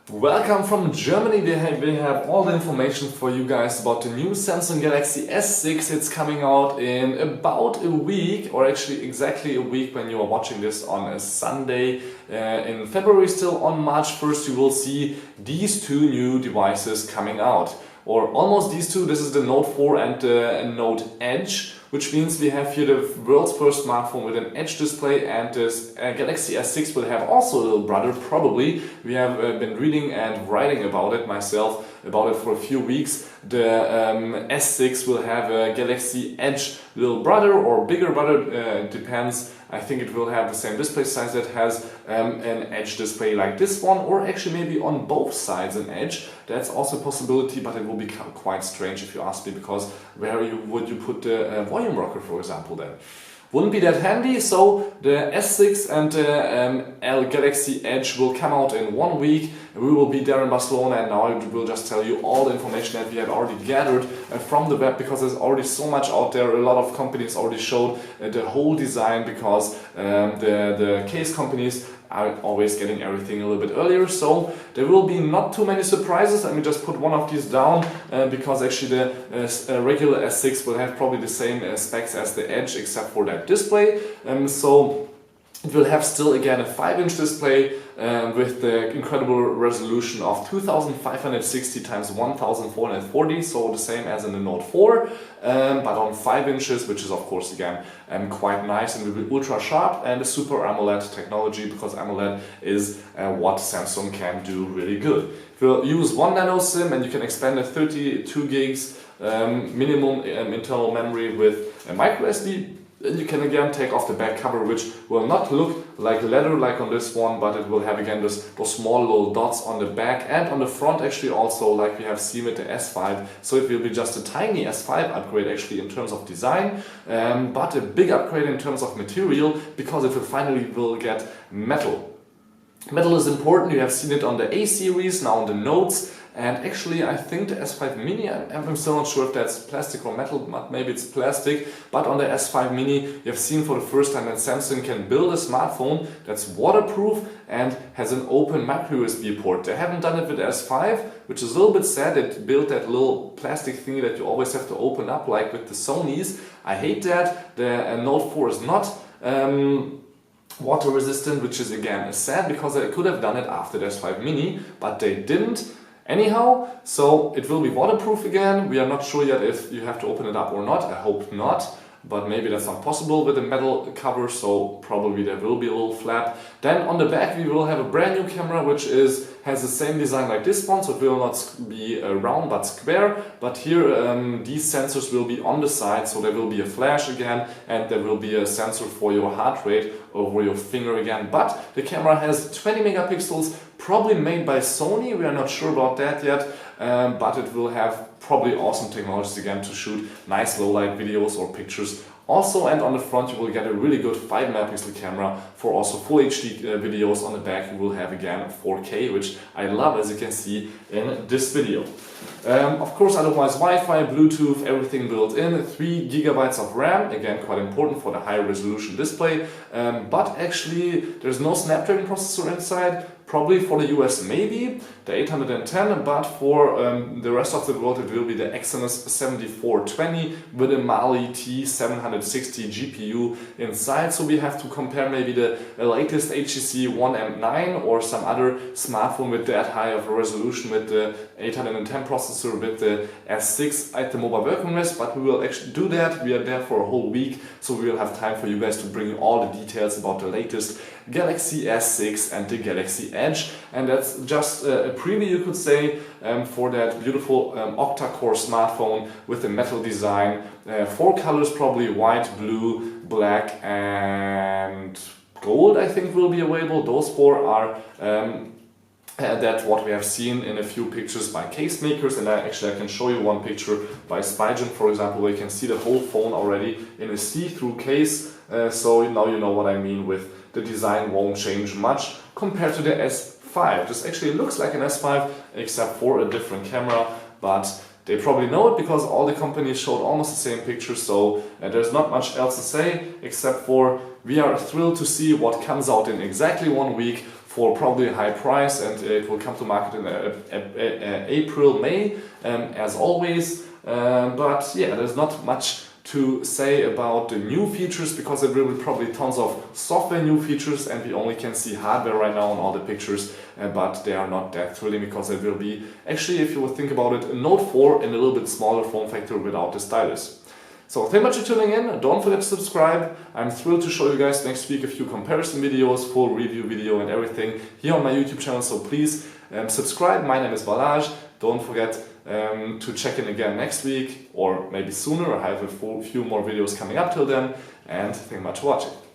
Welcome from Germany. We have all the information for you guys about the new Samsung Galaxy S6. It's coming out in about a week, or actually exactly a week when you are watching this on a Sunday. In February, still on March 1st, you will see these two new devices coming out. Or almost these two. This is the Note 4 and the Note Edge, which means we have here the world's first smartphone with an Edge display, and this Galaxy S6 will have also a little brother, probably. We have been reading and writing about it myself, about it for a few weeks. The S6 will have a Galaxy Edge little brother or bigger brother, it depends. I think it will have the same display size that has an Edge display like this one, or actually maybe on both sides an Edge. That's also a possibility, but it will become quite strange if you ask me, because where would you put the volume rocker, for example, then? Wouldn't be that handy. So the S6 and the Galaxy Edge will come out in 1 week. We will be there in Barcelona, and now I will just tell you all the information that we have already gathered from the web, because there's already so much out there. A lot of companies already showed the whole design, because the case companies are always getting everything a little bit earlier, so there will be not too many surprises. Let me just put one of these down, because actually the regular S6 will have probably the same specs as the Edge, except for that display. So it will have still again a 5-inch display with the incredible resolution of 2560 x 1440, so the same as in the Note 4, but on 5 inches, which is of course again quite nice, and will be ultra sharp, and a super AMOLED technology, because AMOLED is what Samsung can do really good. We'll use 1 nano SIM, and you can expand a 32 gigs minimum internal memory with a micro SD. You can again take off the back cover, which will not look like leather like on this one, but it will have again those small little dots on the back and on the front, actually also like we have seen with the S5. So it will be just a tiny S5 upgrade actually in terms of design, but a big upgrade in terms of material, because it will finally get metal. Metal is important. You have seen it on the A series, now on the Notes. And actually, I think the S5 Mini, I'm still not sure if that's plastic or metal, but maybe it's plastic. But on the S5 Mini, you have seen for the first time that Samsung can build a smartphone that's waterproof and has an open micro USB port. They haven't done it with the S5, which is a little bit sad. They built that little plastic thingy that you always have to open up, like with the Sonys. I hate that. The Note 4 is not water resistant, which is again sad, because they could have done it after the S5 Mini, but they didn't. Anyhow, so it will be waterproof again. We are not sure yet if you have to open it up or not. I hope not, but maybe that's not possible with a metal cover, so probably there will be a little flap. Then on the back we will have a brand new camera, which has the same design like this one, so it will not be round but square. But here these sensors will be on the side, so there will be a flash again, and there will be a sensor for your heart rate over your finger again. But the camera has 20 megapixels, probably made by Sony. We are not sure about that yet, but it will have probably awesome technologies again to shoot nice low light videos or pictures. Also, and on the front you will get a really good 5 megapixel camera for also full HD videos. On the back you will have again 4K, which I love, as you can see in this video. Of course, otherwise Wi-Fi, Bluetooth, everything built in. 3 gigabytes of RAM, again quite important for the high resolution display. But actually there's no Snapdragon processor inside. Probably for the US maybe the 810, but for the rest of the world it will be the Exynos 7420 with a Mali T760 GPU inside. So we have to compare maybe the latest HTC One M9 or some other smartphone with that high of a resolution with the 810 processor with the S6 at the Mobile World Congress, but we will actually do that. We are there for a whole week, so we will have time for you guys to bring you all the details about the latest Galaxy S6 and the Galaxy Edge. And that's just a preview, you could say, for that beautiful octa-core smartphone with a metal design. 4 colors, probably white, blue, black and gold, I think will be available. Those 4 are that's what we have seen in a few pictures by case makers, and I can show you one picture by Spygen, for example, where you can see the whole phone already in a see-through case. So now you know what I mean with the design won't change much compared to the S5. This actually looks like an S5 except for a different camera, but they probably know it because all the companies showed almost the same picture, so there's not much else to say except for we are thrilled to see what comes out in exactly 1 week for probably a high price, and it will come to market in April, May, as always. But yeah, there's not much to say about the new features, because there will be probably tons of software new features, and we only can see hardware right now on all the pictures, but they are not that thrilling, because there will be, actually, if you would think about it, a Note 4 in a little bit smaller form factor without the stylus. So thank you much for tuning in. Don't forget to subscribe. I'm thrilled to show you guys next week a few comparison videos, full review video and everything here on my YouTube channel, so please subscribe. My name is Balázs. Don't forget to check in again next week, or maybe sooner. I have a few more videos coming up till then, and thank you much for watching.